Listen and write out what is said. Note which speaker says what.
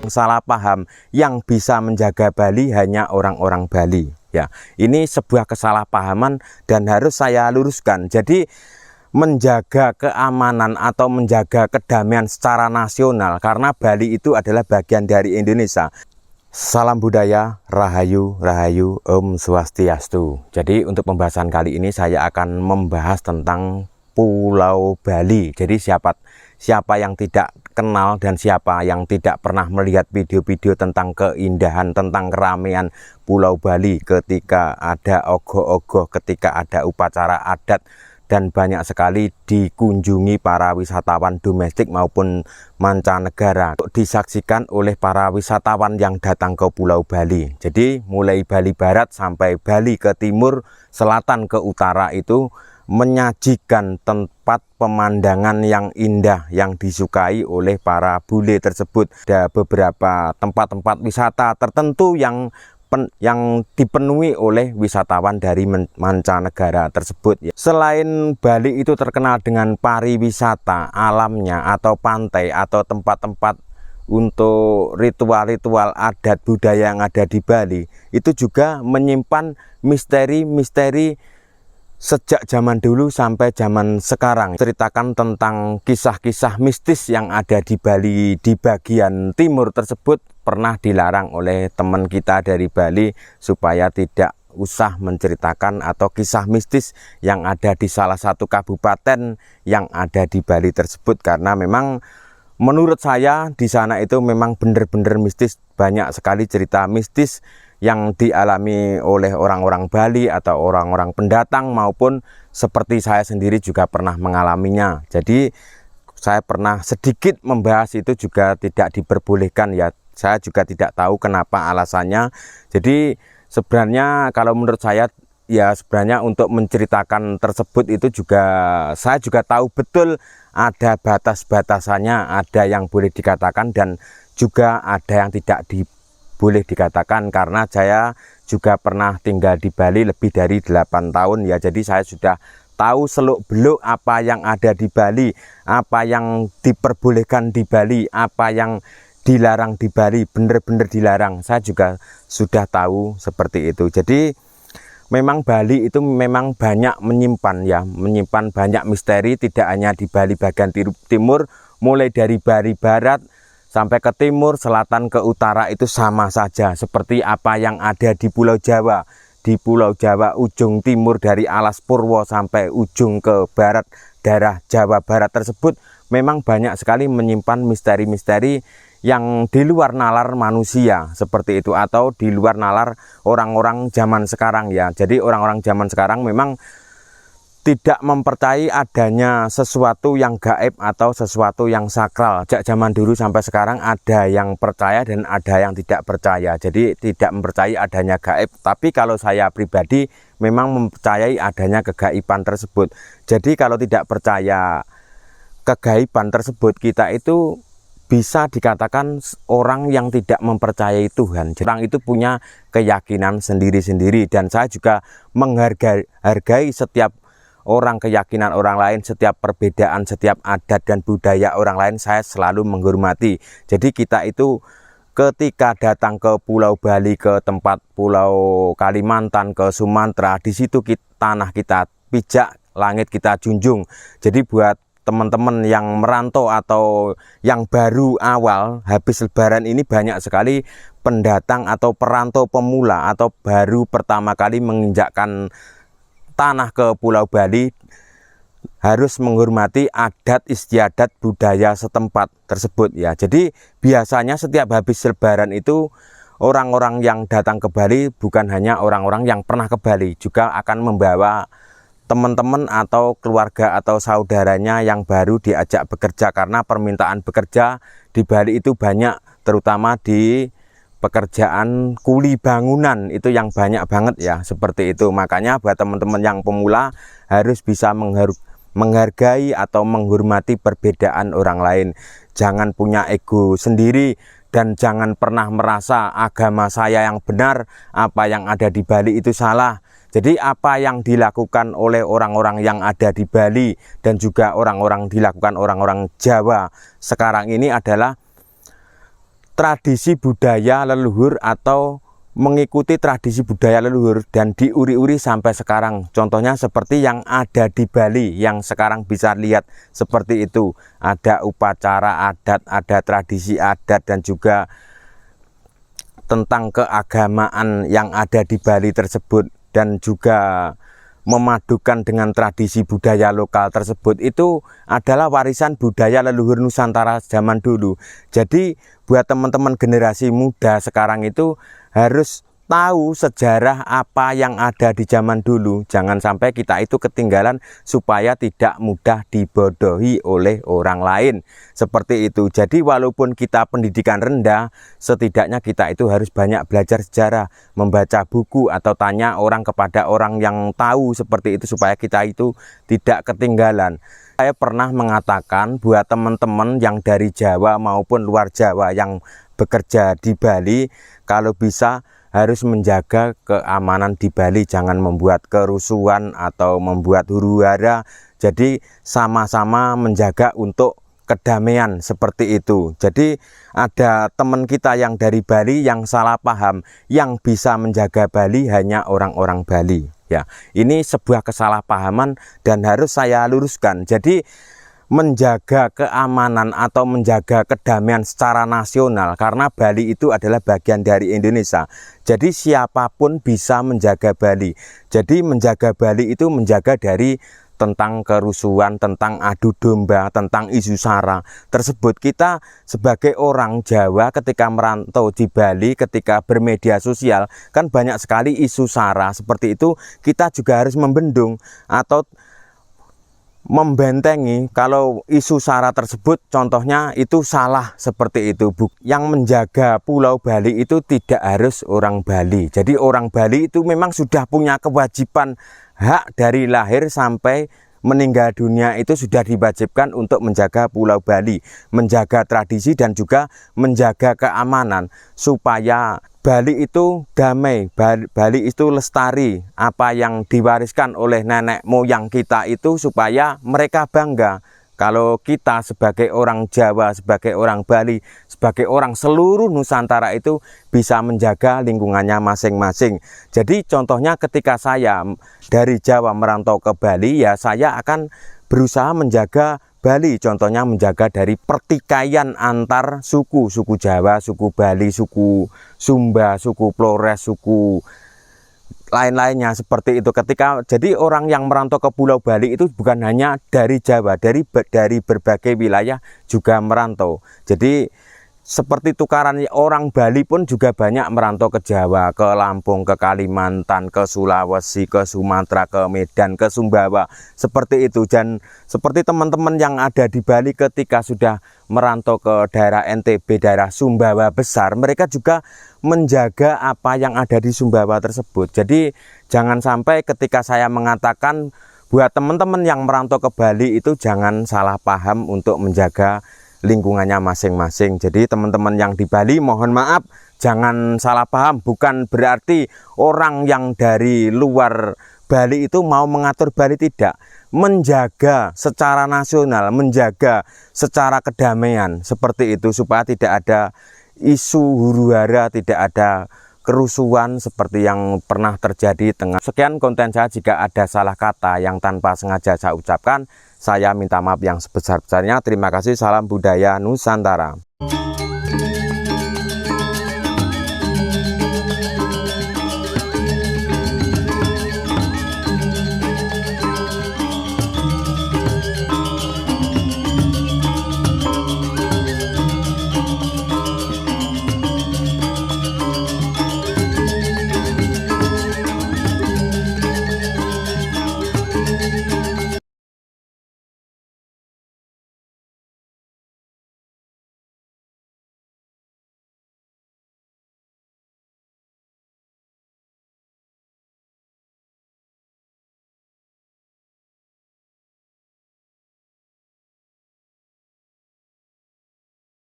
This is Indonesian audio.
Speaker 1: Salah paham, yang bisa menjaga Bali hanya orang-orang Bali. Ya, ini sebuah kesalahpahaman dan harus saya luruskan. Jadi menjaga keamanan atau menjaga kedamaian secara nasional, karena Bali itu adalah bagian dari Indonesia. Salam budaya, Rahayu, Rahayu, Om Swastiastu. Jadi untuk pembahasan kali ini saya akan membahas tentang Pulau Bali. Jadi siapa yang tidak kenal dan siapa yang tidak pernah melihat video-video tentang keindahan, tentang keramaian Pulau Bali ketika ada ogoh-ogoh, ketika ada upacara adat, dan banyak sekali dikunjungi para wisatawan domestik maupun mancanegara, disaksikan oleh para wisatawan yang datang ke Pulau Bali. Jadi mulai Bali Barat sampai Bali ke timur, selatan ke utara itu menyajikan tempat pemandangan yang indah yang disukai oleh para bule tersebut. Ada beberapa tempat-tempat wisata tertentu yang dipenuhi oleh wisatawan dari mancanegara tersebut. Selain Bali itu terkenal dengan pariwisata alamnya atau pantai atau tempat-tempat untuk ritual-ritual adat budaya yang ada di Bali, itu juga menyimpan misteri-misteri sejak zaman dulu sampai zaman sekarang. Ceritakan tentang kisah-kisah mistis yang ada di Bali di bagian timur tersebut pernah dilarang oleh teman kita dari Bali supaya tidak usah menceritakan atau kisah mistis yang ada di salah satu kabupaten yang ada di Bali tersebut, karena memang menurut saya di sana itu memang benar-benar mistis. Banyak sekali cerita mistis yang dialami oleh orang-orang Bali atau orang-orang pendatang, maupun seperti saya sendiri juga pernah mengalaminya. Jadi saya pernah sedikit membahas itu juga tidak diperbolehkan ya. Saya juga tidak tahu kenapa alasannya. Jadi sebenarnya kalau menurut saya ya, sebenarnya untuk menceritakan tersebut itu juga saya juga tahu betul ada batas-batasannya, ada yang boleh dikatakan dan juga ada yang tidak boleh dikatakan, karena saya juga pernah tinggal di Bali lebih dari 8 tahun ya. Jadi saya sudah tahu seluk-beluk apa yang ada di Bali, apa yang diperbolehkan di Bali, apa yang dilarang di Bali, benar-benar dilarang. Saya juga sudah tahu seperti itu. Jadi memang Bali itu memang banyak menyimpan banyak misteri, tidak hanya di Bali bagian timur, mulai dari Bali Barat sampai ke timur, selatan, ke utara itu sama saja seperti apa yang ada di Pulau Jawa. Di Pulau Jawa ujung timur dari Alas Purwo sampai ujung ke barat daerah Jawa Barat tersebut memang banyak sekali menyimpan misteri-misteri yang di luar nalar manusia seperti itu, atau di luar nalar orang-orang zaman sekarang ya. Jadi orang-orang zaman sekarang memang tidak mempercayai adanya sesuatu yang gaib atau sesuatu yang sakral. Sejak zaman dulu sampai sekarang ada yang percaya dan ada yang tidak percaya. Jadi tidak mempercayai adanya gaib. Tapi kalau saya pribadi memang mempercayai adanya kegaiban tersebut. Jadi kalau tidak percaya kegaiban tersebut, kita itu bisa dikatakan orang yang tidak mempercayai Tuhan. Orang itu punya keyakinan sendiri-sendiri, dan saya juga menghargai setiap orang, keyakinan orang lain, setiap perbedaan, setiap adat dan budaya orang lain saya selalu menghormati. Jadi kita itu ketika datang ke Pulau Bali, ke tempat Pulau Kalimantan, ke Sumatera, di situ tanah kita pijak, langit kita junjung. Jadi buat teman-teman yang merantau atau yang baru awal habis lebaran ini, banyak sekali pendatang atau perantau pemula atau baru pertama kali menginjakkan tanah ke Pulau Bali, harus menghormati adat istiadat budaya setempat tersebut ya. Jadi biasanya setiap habis lebaran itu orang-orang yang datang ke Bali bukan hanya orang-orang yang pernah ke Bali, juga akan membawa teman-teman atau keluarga atau saudaranya yang baru diajak bekerja, karena permintaan bekerja di Bali itu banyak, terutama di pekerjaan kuli bangunan itu yang banyak banget ya, seperti itu. Makanya buat teman-teman yang pemula harus bisa menghargai atau menghormati perbedaan orang lain. Jangan punya ego sendiri dan jangan pernah merasa agama saya yang benar, apa yang ada di Bali itu salah. Jadi apa yang dilakukan oleh orang-orang yang ada di Bali dan juga dilakukan orang-orang Jawa sekarang ini adalah tradisi budaya leluhur atau mengikuti tradisi budaya leluhur dan diuri-uri sampai sekarang. Contohnya seperti yang ada di Bali yang sekarang bisa lihat seperti itu. Ada upacara adat, ada tradisi adat dan juga tentang keagamaan yang ada di Bali tersebut dan juga memadukan dengan tradisi budaya lokal tersebut. Itu adalah warisan budaya leluhur Nusantara zaman dulu. Jadi buat teman-teman generasi muda sekarang itu harus tahu sejarah apa yang ada di zaman dulu. Jangan sampai kita itu ketinggalan supaya tidak mudah dibodohi oleh orang lain. Seperti itu. Jadi walaupun kita pendidikan rendah, setidaknya kita itu harus banyak belajar sejarah, membaca buku atau tanya orang kepada orang yang tahu seperti itu supaya kita itu tidak ketinggalan. Saya pernah mengatakan buat teman-teman yang dari Jawa maupun luar Jawa yang bekerja di Bali, kalau bisa harus menjaga keamanan di Bali, jangan membuat kerusuhan atau membuat huru-hara. Jadi sama-sama menjaga untuk kedamaian seperti itu. Jadi ada teman kita yang dari Bali yang salah paham, yang bisa menjaga Bali hanya orang-orang Bali. Ya, ini sebuah kesalahpahaman dan harus saya luruskan. Jadi menjaga keamanan atau menjaga kedamaian secara nasional, karena Bali itu adalah bagian dari Indonesia. Jadi siapapun bisa menjaga Bali. Jadi menjaga Bali itu menjaga dari tentang kerusuhan, tentang adu domba, tentang isu sara tersebut. Kita sebagai orang Jawa ketika merantau di Bali, ketika bermedia sosial, kan banyak sekali isu sara seperti itu. Kita juga harus membendung atau membentengi kalau isu sara tersebut contohnya itu salah seperti itu. Yang menjaga Pulau Bali itu tidak harus orang Bali. Jadi orang Bali itu memang sudah punya kewajiban, hak dari lahir sampai meninggal dunia itu sudah diwajibkan untuk menjaga Pulau Bali, menjaga tradisi dan juga menjaga keamanan supaya Bali itu damai, Bali itu lestari, apa yang diwariskan oleh nenek moyang kita itu supaya mereka bangga. Kalau kita sebagai orang Jawa, sebagai orang Bali, sebagai orang seluruh Nusantara itu bisa menjaga lingkungannya masing-masing. Jadi contohnya ketika saya dari Jawa merantau ke Bali, ya saya akan berusaha menjaga Bali, contohnya menjaga dari pertikaian antar suku, suku Jawa, suku Bali, suku Sumba, suku Flores, suku lain-lainnya seperti itu. Jadi orang yang merantau ke Pulau Bali itu bukan hanya dari Jawa, dari berbagai wilayah juga merantau. Jadi seperti tukaran orang Bali pun juga banyak merantau ke Jawa, ke Lampung, ke Kalimantan, ke Sulawesi, ke Sumatera, ke Medan, ke Sumbawa. Seperti itu. Dan seperti teman-teman yang ada di Bali ketika sudah merantau ke daerah NTB, daerah Sumbawa besar, mereka juga menjaga apa yang ada di Sumbawa tersebut. Jadi jangan sampai ketika saya mengatakan buat teman-teman yang merantau ke Bali itu jangan salah paham untuk menjaga lingkungannya masing-masing. Jadi teman-teman yang di Bali mohon maaf, jangan salah paham, bukan berarti orang yang dari luar Bali itu mau mengatur Bali, tidak. Menjaga secara nasional, menjaga secara kedamaian seperti itu supaya tidak ada isu huru-hara, tidak ada kerusuhan seperti yang pernah terjadi tengah. Sekian konten saya, jika ada salah kata yang tanpa sengaja saya ucapkan, saya minta maaf yang sebesar-besarnya. Terima kasih, salam budaya Nusantara.